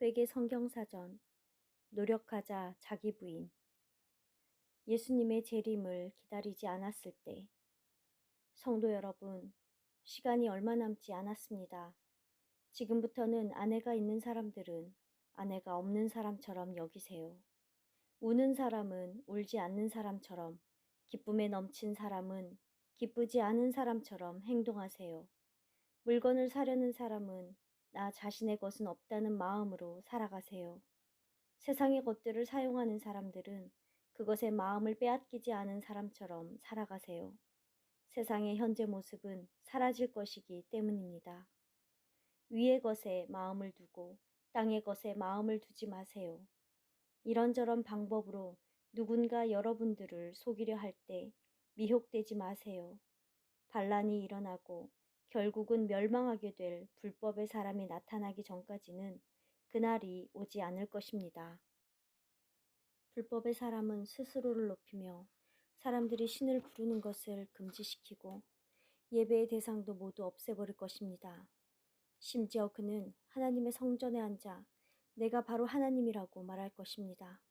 회계 성경사전, 노력하자 자기 부인. 예수님의 재림을 기다리지 않았을 때. 성도 여러분, 시간이 얼마 남지 않았습니다. 지금부터는 아내가 있는 사람들은 아내가 없는 사람처럼 여기세요. 우는 사람은 울지 않는 사람처럼, 기쁨에 넘친 사람은 기쁘지 않은 사람처럼 행동하세요. 물건을 사려는 사람은 나 자신의 것은 없다는 마음으로 살아가세요. 세상의 것들을 사용하는 사람들은 그것의 마음을 빼앗기지 않은 사람처럼 살아가세요. 세상의 현재 모습은 사라질 것이기 때문입니다. 위의 것에 마음을 두고 땅의 것에 마음을 두지 마세요. 이런저런 방법으로 누군가 여러분들을 속이려 할 때 미혹되지 마세요. 반란이 일어나고 결국은 멸망하게 될 불법의 사람이 나타나기 전까지는 그날이 오지 않을 것입니다. 불법의 사람은 스스로를 높이며 사람들이 신을 부르는 것을 금지시키고 예배의 대상도 모두 없애버릴 것입니다. 심지어 그는 하나님의 성전에 앉아 내가 바로 하나님이라고 말할 것입니다.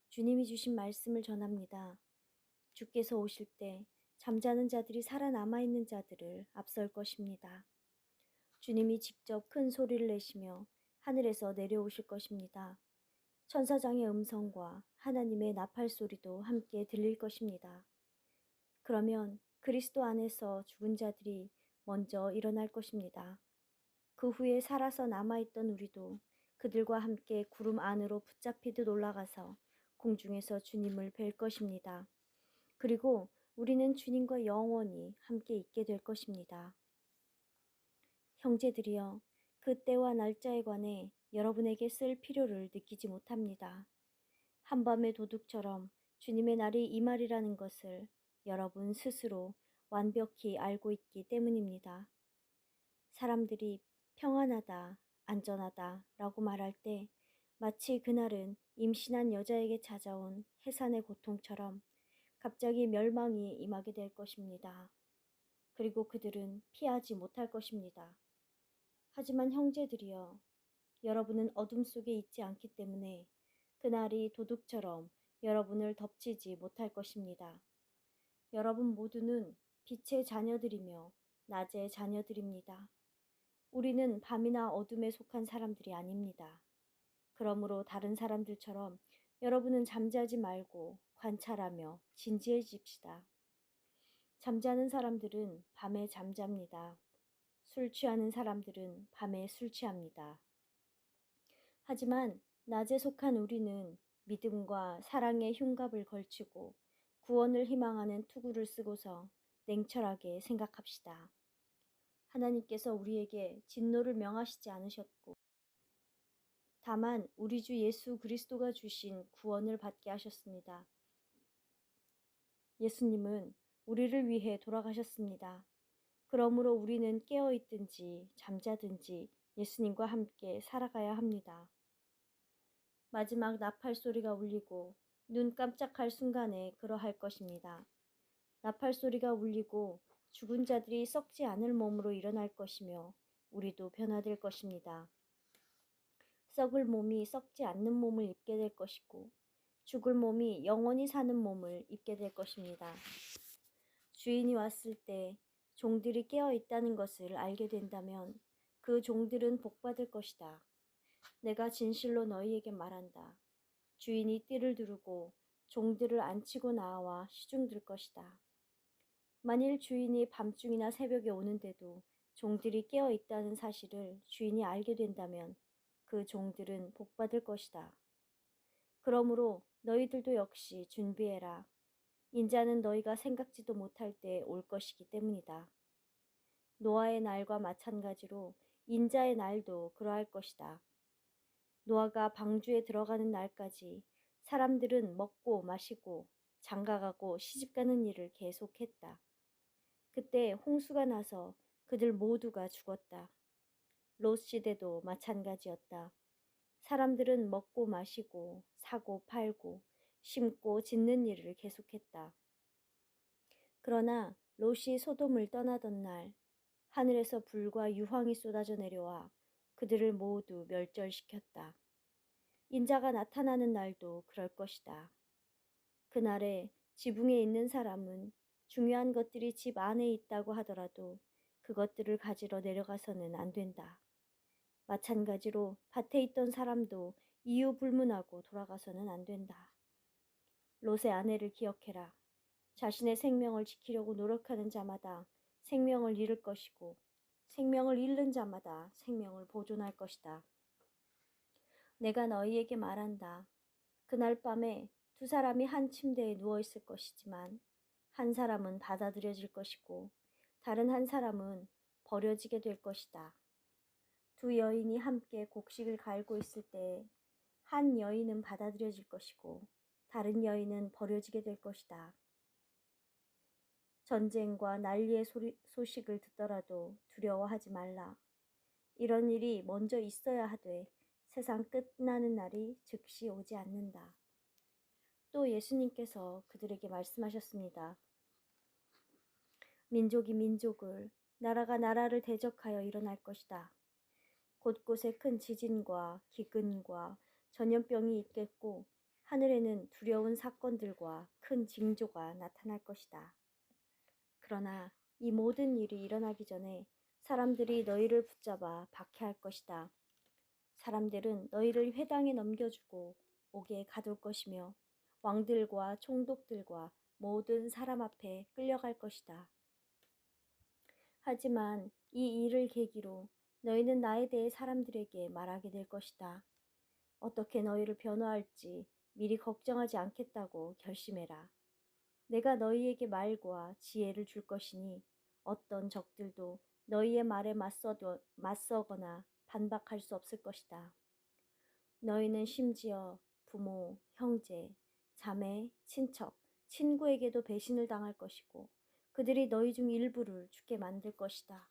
주님이 주신 말씀을 전합니다. 주께서 오실 때 잠자는 자들이 살아남아 있는 자들을 앞설 것입니다. 주님이 직접 큰 소리를 내시며 하늘에서 내려오실 것입니다. 천사장의 음성과 하나님의 나팔 소리도 함께 들릴 것입니다. 그러면 그리스도 안에서 죽은 자들이 먼저 일어날 것입니다. 그 후에 살아서 남아있던 우리도 그들과 함께 구름 안으로 붙잡히듯 올라가서 공중에서 주님을 뵐 것입니다. 그리고 우리는 주님과 영원히 함께 있게 될 것입니다. 형제들이여, 그 때와 날짜에 관해 여러분에게 쓸 필요를 느끼지 못합니다. 한밤의 도둑처럼 주님의 날이 이 말이라는 것을 여러분 스스로 완벽히 알고 있기 때문입니다. 사람들이 평안하다, 안전하다 라고 말할 때 마치 그날은 임신한 여자에게 찾아온 해산의 고통처럼 갑자기 멸망이 임하게 될 것입니다. 그리고 그들은 피하지 못할 것입니다. 하지만 형제들이여, 여러분은 어둠 속에 있지 않기 때문에 그날이 도둑처럼 여러분을 덮치지 못할 것입니다. 여러분 모두는 빛의 자녀들이며 낮의 자녀들입니다. 우리는 밤이나 어둠에 속한 사람들이 아닙니다. 그러므로 다른 사람들처럼 여러분은 잠자지 말고 관찰하며 진지해집시다. 잠자는 사람들은 밤에 잠잡니다. 술 취하는 사람들은 밤에 술 취합니다. 하지만 낮에 속한 우리는 믿음과 사랑의 흉갑을 걸치고 구원을 희망하는 투구를 쓰고서 냉철하게 생각합시다. 하나님께서 우리에게 진노를 명하시지 않으셨고 다만 우리 주 예수 그리스도가 주신 구원을 받게 하셨습니다. 예수님은 우리를 위해 돌아가셨습니다. 그러므로 우리는 깨어있든지 잠자든지 예수님과 함께 살아가야 합니다. 마지막 나팔 소리가 울리고 눈 깜짝할 순간에 그러할 것입니다. 나팔 소리가 울리고 죽은 자들이 썩지 않을 몸으로 일어날 것이며 우리도 변화될 것입니다. 썩을 몸이 썩지 않는 몸을 입게 될 것이고 죽을 몸이 영원히 사는 몸을 입게 될 것입니다. 주인이 왔을 때 종들이 깨어 있다는 것을 알게 된다면 그 종들은 복받을 것이다. 내가 진실로 너희에게 말한다. 주인이 띠를 두르고 종들을 앉히고 나와 시중들 것이다. 만일 주인이 밤중이나 새벽에 오는데도 종들이 깨어 있다는 사실을 주인이 알게 된다면 그 종들은 복받을 것이다. 그러므로 너희들도 역시 준비해라. 인자는 너희가 생각지도 못할 때 올 것이기 때문이다. 노아의 날과 마찬가지로 인자의 날도 그러할 것이다. 노아가 방주에 들어가는 날까지 사람들은 먹고 마시고 장가가고 시집가는 일을 계속했다. 그때 홍수가 나서 그들 모두가 죽었다. 롯 시대도 마찬가지였다. 사람들은 먹고 마시고 사고 팔고 심고 짓는 일을 계속했다. 그러나 롯이 소돔을 떠나던 날 하늘에서 불과 유황이 쏟아져 내려와 그들을 모두 멸절시켰다. 인자가 나타나는 날도 그럴 것이다. 그날에 지붕에 있는 사람은 중요한 것들이 집 안에 있다고 하더라도 그것들을 가지러 내려가서는 안 된다. 마찬가지로 밭에 있던 사람도 이유 불문하고 돌아가서는 안 된다. 롯의 아내를 기억해라. 자신의 생명을 지키려고 노력하는 자마다 생명을 잃을 것이고 생명을 잃는 자마다 생명을 보존할 것이다. 내가 너희에게 말한다. 그날 밤에 두 사람이 한 침대에 누워 있을 것이지만 한 사람은 받아들여질 것이고 다른 한 사람은 버려지게 될 것이다. 두 여인이 함께 곡식을 갈고 있을 때 한 여인은 받아들여질 것이고 다른 여인은 버려지게 될 것이다. 전쟁과 난리의 소식을 듣더라도 두려워하지 말라. 이런 일이 먼저 있어야 하되 세상 끝나는 날이 즉시 오지 않는다. 또 예수님께서 그들에게 말씀하셨습니다. 민족이 민족을, 나라가 나라를 대적하여 일어날 것이다. 곳곳에 큰 지진과 기근과 전염병이 있겠고 하늘에는 두려운 사건들과 큰 징조가 나타날 것이다. 그러나 이 모든 일이 일어나기 전에 사람들이 너희를 붙잡아 박해할 것이다. 사람들은 너희를 회당에 넘겨주고 옥에 가둘 것이며 왕들과 총독들과 모든 사람 앞에 끌려갈 것이다. 하지만 이 일을 계기로 너희는 나에 대해 사람들에게 말하게 될 것이다. 어떻게 너희를 변호할지 미리 걱정하지 않겠다고 결심해라. 내가 너희에게 말과 지혜를 줄 것이니 어떤 적들도 너희의 말에 맞서거나 반박할 수 없을 것이다. 너희는 심지어 부모, 형제, 자매, 친척, 친구에게도 배신을 당할 것이고 그들이 너희 중 일부를 죽게 만들 것이다.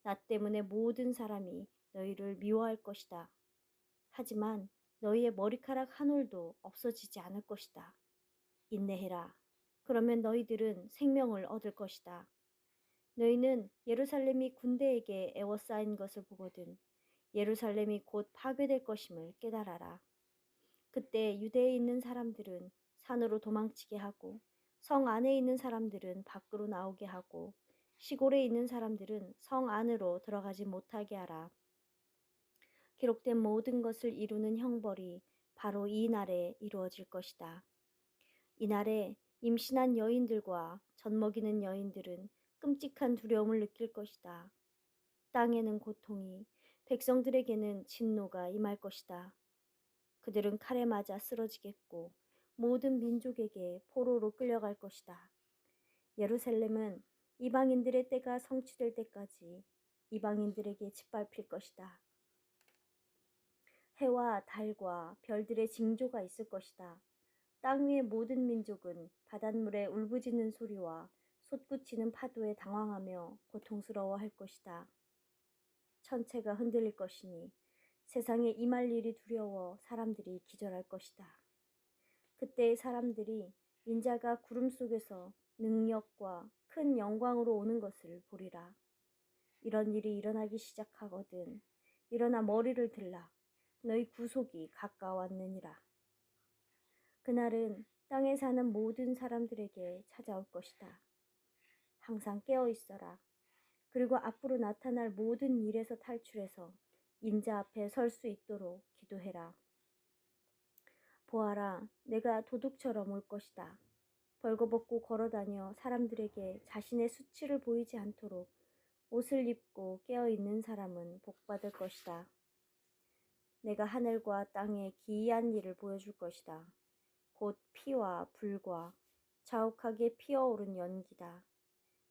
나 때문에 모든 사람이 너희를 미워할 것이다. 하지만 너희의 머리카락 한 올도 없어지지 않을 것이다. 인내해라. 그러면 너희들은 생명을 얻을 것이다. 너희는 예루살렘이 군대에게 에워싸인 것을 보거든 예루살렘이 곧 파괴될 것임을 깨달아라. 그때 유대에 있는 사람들은 산으로 도망치게 하고 성 안에 있는 사람들은 밖으로 나오게 하고 시골에 있는 사람들은 성 안으로 들어가지 못하게 하라. 기록된 모든 것을 이루는 형벌이 바로 이 날에 이루어질 것이다. 이날에 임신한 여인들과 젖먹이는 여인들은 끔찍한 두려움을 느낄 것이다. 땅에는 고통이, 백성들에게는 진노가 임할 것이다. 그들은 칼에 맞아 쓰러지겠고 모든 민족에게 포로로 끌려갈 것이다. 예루살렘은 이방인들의 때가 성취될 때까지 이방인들에게 짓밟힐 것이다. 해와 달과 별들의 징조가 있을 것이다. 땅 위의 모든 민족은 바닷물에 울부짖는 소리와 솟구치는 파도에 당황하며 고통스러워할 것이다. 천체가 흔들릴 것이니 세상에 임할 일이 두려워 사람들이 기절할 것이다. 그때의 사람들이 인자가 구름 속에서 능력과 큰 영광으로 오는 것을 보리라. 이런 일이 일어나기 시작하거든 일어나 머리를 들라. 너희 구속이 가까웠느니라. 그날은 땅에 사는 모든 사람들에게 찾아올 것이다. 항상 깨어 있어라. 그리고 앞으로 나타날 모든 일에서 탈출해서 인자 앞에 설 수 있도록 기도해라. 보아라, 내가 도둑처럼 올 것이다. 벌거벗고 걸어다녀 사람들에게 자신의 수치를 보이지 않도록 옷을 입고 깨어있는 사람은 복받을 것이다. 내가 하늘과 땅에 기이한 일을 보여줄 것이다. 곧 피와 불과 자욱하게 피어오른 연기다.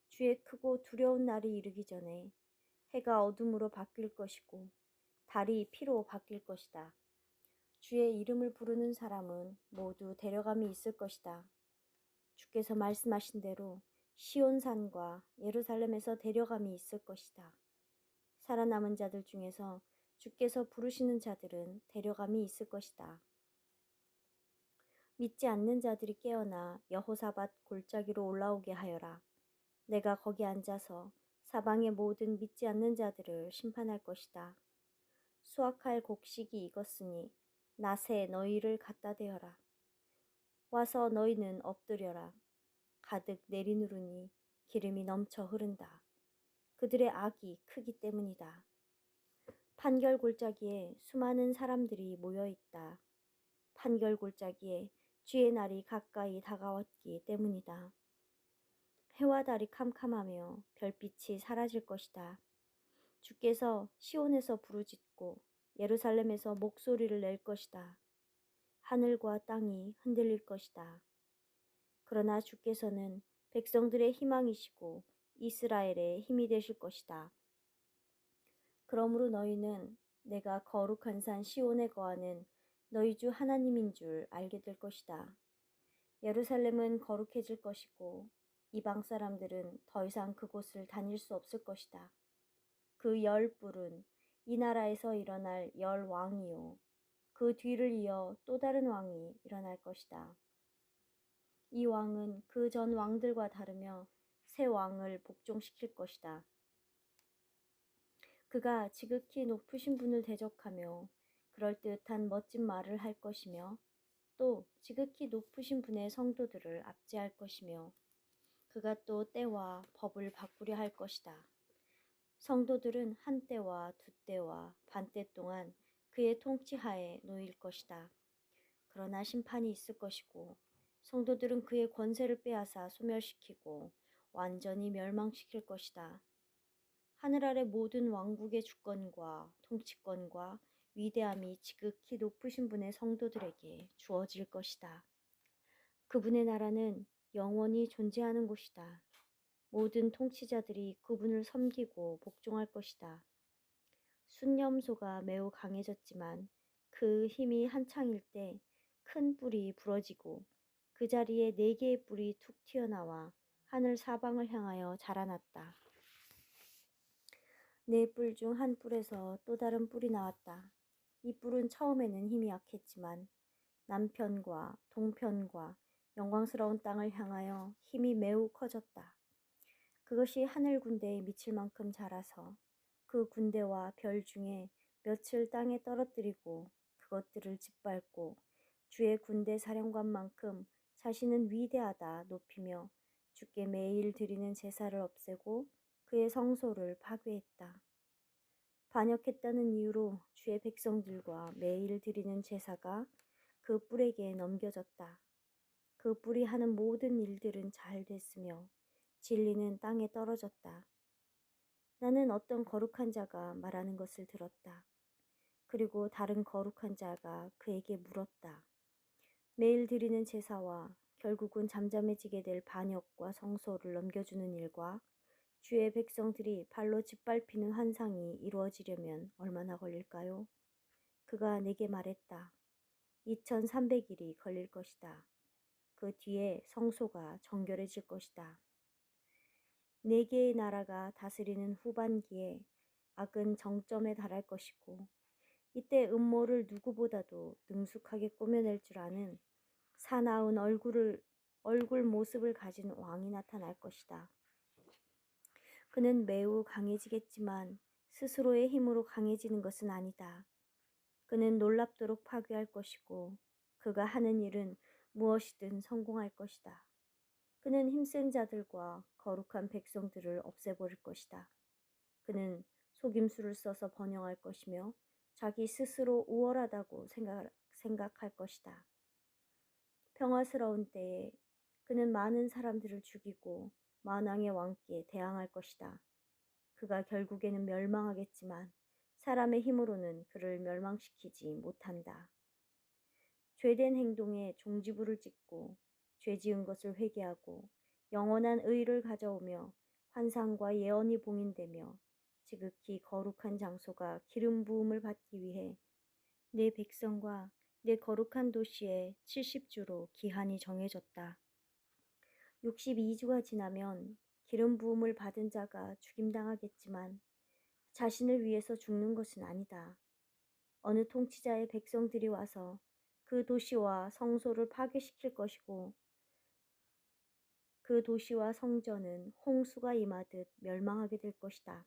주의 크고 두려운 날이 이르기 전에 해가 어둠으로 바뀔 것이고 달이 피로 바뀔 것이다. 주의 이름을 부르는 사람은 모두 데려감이 있을 것이다. 주께서 말씀하신 대로 시온산과 예루살렘에서 데려감이 있을 것이다. 살아남은 자들 중에서 주께서 부르시는 자들은 데려감이 있을 것이다. 믿지 않는 자들이 깨어나 여호사밧 골짜기로 올라오게 하여라. 내가 거기 앉아서 사방의 모든 믿지 않는 자들을 심판할 것이다. 수확할 곡식이 익었으니 낫에 너희를 갖다 대어라. 와서 너희는 엎드려라. 가득 내리누르니 기름이 넘쳐 흐른다. 그들의 악이 크기 때문이다. 판결 골짜기에 수많은 사람들이 모여 있다. 판결 골짜기에 주의 날이 가까이 다가왔기 때문이다. 해와 달이 캄캄하며 별빛이 사라질 것이다. 주께서 시온에서 부르짖고 예루살렘에서 목소리를 낼 것이다. 하늘과 땅이 흔들릴 것이다. 그러나 주께서는 백성들의 희망이시고 이스라엘의 힘이 되실 것이다. 그러므로 너희는 내가 거룩한 산 시온에 거하는 너희 주 하나님인 줄 알게 될 것이다. 예루살렘은 거룩해질 것이고 이방 사람들은 더 이상 그곳을 다닐 수 없을 것이다. 그 열 뿔은 이 나라에서 일어날 열 왕이요. 그 뒤를 이어 또 다른 왕이 일어날 것이다. 이 왕은 그 전 왕들과 다르며 새 왕을 복종시킬 것이다. 그가 지극히 높으신 분을 대적하며 그럴듯한 멋진 말을 할 것이며 또 지극히 높으신 분의 성도들을 압제할 것이며 그가 또 때와 법을 바꾸려 할 것이다. 성도들은 한 때와 두 때와 반때 동안 그의 통치하에 놓일 것이다. 그러나 심판이 있을 것이고 성도들은 그의 권세를 빼앗아 소멸시키고 완전히 멸망시킬 것이다. 하늘 아래 모든 왕국의 주권과 통치권과 위대함이 지극히 높으신 분의 성도들에게 주어질 것이다. 그분의 나라는 영원히 존재하는 곳이다. 모든 통치자들이 그분을 섬기고 복종할 것이다. 순념소가 매우 강해졌지만 그 힘이 한창일 때 큰 뿔이 부러지고 그 자리에 4개의 뿔이 툭 튀어나와 하늘 사방을 향하여 자라났다. 4뿔 중 한 뿔에서 또 다른 뿔이 나왔다. 이 뿔은 처음에는 힘이 약했지만 남편과 동편과 영광스러운 땅을 향하여 힘이 매우 커졌다. 그것이 하늘 군대에 미칠 만큼 자라서 그 군대와 별 중에 몇을 땅에 떨어뜨리고 그것들을 짓밟고 주의 군대 사령관만큼 자신은 위대하다 높이며 주께 매일 드리는 제사를 없애고 그의 성소를 파괴했다. 반역했다는 이유로 주의 백성들과 매일 드리는 제사가 그 뿔에게 넘겨졌다. 그 뿔이 하는 모든 일들은 잘 됐으며 진리는 땅에 떨어졌다. 나는 어떤 거룩한 자가 말하는 것을 들었다. 그리고 다른 거룩한 자가 그에게 물었다. 매일 드리는 제사와 결국은 잠잠해지게 될 반역과 성소를 넘겨주는 일과 주의 백성들이 발로 짓밟히는 환상이 이루어지려면 얼마나 걸릴까요? 그가 내게 말했다. 2300일이 걸릴 것이다. 그 뒤에 성소가 정결해질 것이다. 4개의 나라가 다스리는 후반기에 악은 정점에 달할 것이고 이때 음모를 누구보다도 능숙하게 꾸며낼 줄 아는 사나운 얼굴 모습을 가진 왕이 나타날 것이다. 그는 매우 강해지겠지만 스스로의 힘으로 강해지는 것은 아니다. 그는 놀랍도록 파괴할 것이고 그가 하는 일은 무엇이든 성공할 것이다. 그는 힘센 자들과 거룩한 백성들을 없애버릴 것이다. 그는 속임수를 써서 번영할 것이며 자기 스스로 우월하다고 생각할 것이다. 평화스러운 때에 그는 많은 사람들을 죽이고 만왕의 왕께 대항할 것이다. 그가 결국에는 멸망하겠지만 사람의 힘으로는 그를 멸망시키지 못한다. 죄된 행동에 종지부를 찍고 죄 지은 것을 회개하고 영원한 의를 가져오며 환상과 예언이 봉인되며 지극히 거룩한 장소가 기름 부음을 받기 위해 내 백성과 내 거룩한 도시에 70주로 기한이 정해졌다. 62주가 지나면 기름 부음을 받은 자가 죽임당하겠지만 자신을 위해서 죽는 것은 아니다. 어느 통치자의 백성들이 와서 그 도시와 성소를 파괴시킬 것이고 그 도시와 성전은 홍수가 임하듯 멸망하게 될 것이다.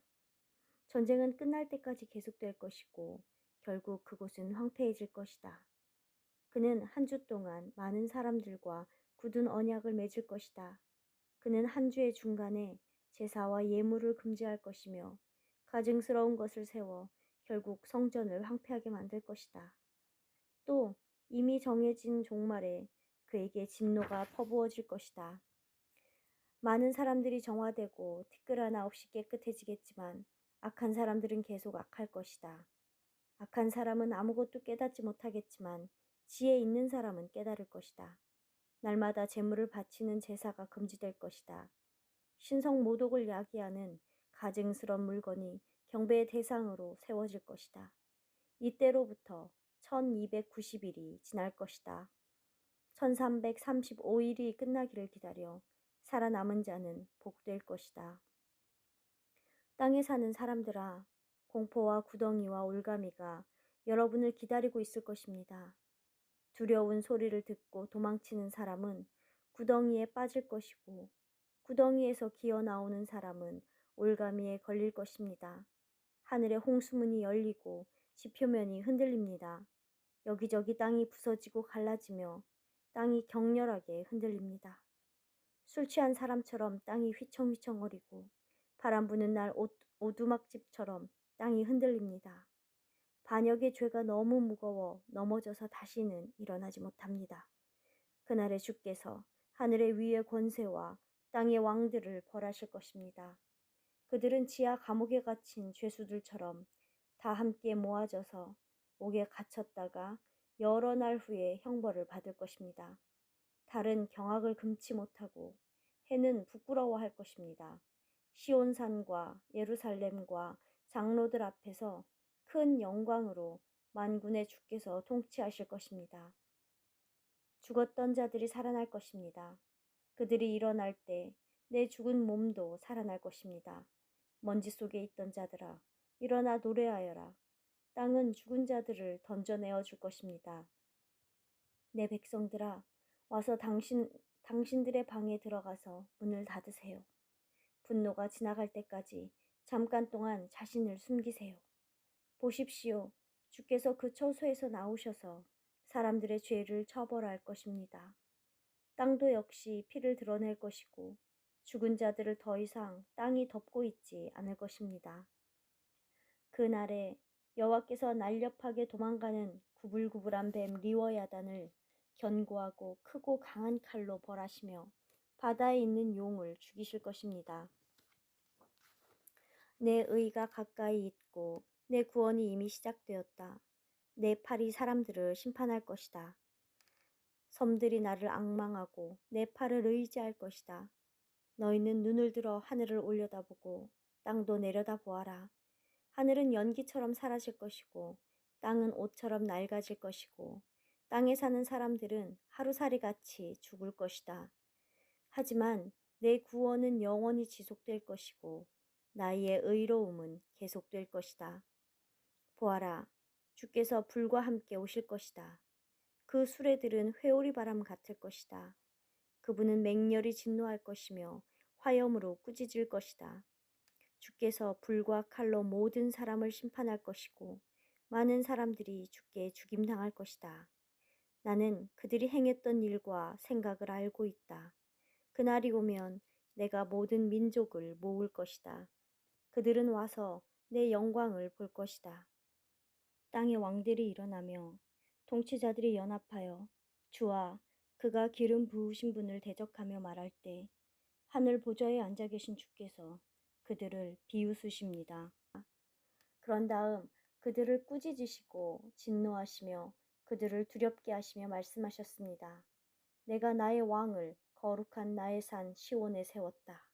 전쟁은 끝날 때까지 계속될 것이고 결국 그곳은 황폐해질 것이다. 그는 한 주 동안 많은 사람들과 굳은 언약을 맺을 것이다. 그는 한 주의 중간에 제사와 예물을 금지할 것이며 가증스러운 것을 세워 결국 성전을 황폐하게 만들 것이다. 또 이미 정해진 종말에 그에게 진노가 퍼부어질 것이다. 많은 사람들이 정화되고 티끌 하나 없이 깨끗해지겠지만 악한 사람들은 계속 악할 것이다. 악한 사람은 아무것도 깨닫지 못하겠지만 지혜 있는 사람은 깨달을 것이다. 날마다 제물을 바치는 제사가 금지될 것이다. 신성 모독을 야기하는 가증스런 물건이 경배의 대상으로 세워질 것이다. 이때로부터 1290일이 지날 것이다. 1335일이 끝나기를 기다려 살아남은 자는 복될 것이다. 땅에 사는 사람들아, 공포와 구덩이와 올가미가 여러분을 기다리고 있을 것입니다. 두려운 소리를 듣고 도망치는 사람은 구덩이에 빠질 것이고 구덩이에서 기어 나오는 사람은 올가미에 걸릴 것입니다. 하늘의 홍수문이 열리고 지표면이 흔들립니다. 여기저기 땅이 부서지고 갈라지며 땅이 격렬하게 흔들립니다. 술 취한 사람처럼 땅이 휘청휘청거리고 바람 부는 날 오두막집처럼 땅이 흔들립니다. 반역의 죄가 너무 무거워 넘어져서 다시는 일어나지 못합니다. 그날에 주께서 하늘의 위의 권세와 땅의 왕들을 벌하실 것입니다. 그들은 지하 감옥에 갇힌 죄수들처럼 다 함께 모아져서 옥에 갇혔다가 여러 날 후에 형벌을 받을 것입니다. 달은 경악을 금치 못하고 해는 부끄러워할 것입니다. 시온산과 예루살렘과 장로들 앞에서 큰 영광으로 만군의 주께서 통치하실 것입니다. 죽었던 자들이 살아날 것입니다. 그들이 일어날 때 내 죽은 몸도 살아날 것입니다. 먼지 속에 있던 자들아, 일어나 노래하여라. 땅은 죽은 자들을 던져내어 줄 것입니다. 내 백성들아, 와서 당신들의 방에 들어가서 문을 닫으세요. 분노가 지나갈 때까지 잠깐 동안 자신을 숨기세요. 보십시오. 주께서 그 처소에서 나오셔서 사람들의 죄를 처벌할 것입니다. 땅도 역시 피를 드러낼 것이고 죽은 자들을 더 이상 땅이 덮고 있지 않을 것입니다. 그날에 여호와께서 날렵하게 도망가는 구불구불한 뱀 리워야단을 견고하고 크고 강한 칼로 벌하시며 바다에 있는 용을 죽이실 것입니다. 내 의가 가까이 있고 내 구원이 이미 시작되었다. 내 팔이 사람들을 심판할 것이다. 섬들이 나를 앙망하고 내 팔을 의지할 것이다. 너희는 눈을 들어 하늘을 올려다보고 땅도 내려다보아라. 하늘은 연기처럼 사라질 것이고 땅은 옷처럼 낡아질 것이고 땅에 사는 사람들은 하루살이같이 죽을 것이다. 하지만 내 구원은 영원히 지속될 것이고 나의 의로움은 계속될 것이다. 보아라, 주께서 불과 함께 오실 것이다. 그 수레들은 회오리 바람 같을 것이다. 그분은 맹렬히 진노할 것이며 화염으로 꾸짖을 것이다. 주께서 불과 칼로 모든 사람을 심판할 것이고 많은 사람들이 주께 죽임당할 것이다. 나는 그들이 행했던 일과 생각을 알고 있다. 그날이 오면 내가 모든 민족을 모을 것이다. 그들은 와서 내 영광을 볼 것이다. 땅의 왕들이 일어나며 통치자들이 연합하여 주와 그가 기름 부으신 분을 대적하며 말할 때 하늘 보좌에 앉아 계신 주께서 그들을 비웃으십니다. 그런 다음 그들을 꾸짖으시고 진노하시며 그들을 두렵게 하시며 말씀하셨습니다. 내가 나의 왕을 거룩한 나의 산 시온에 세웠다.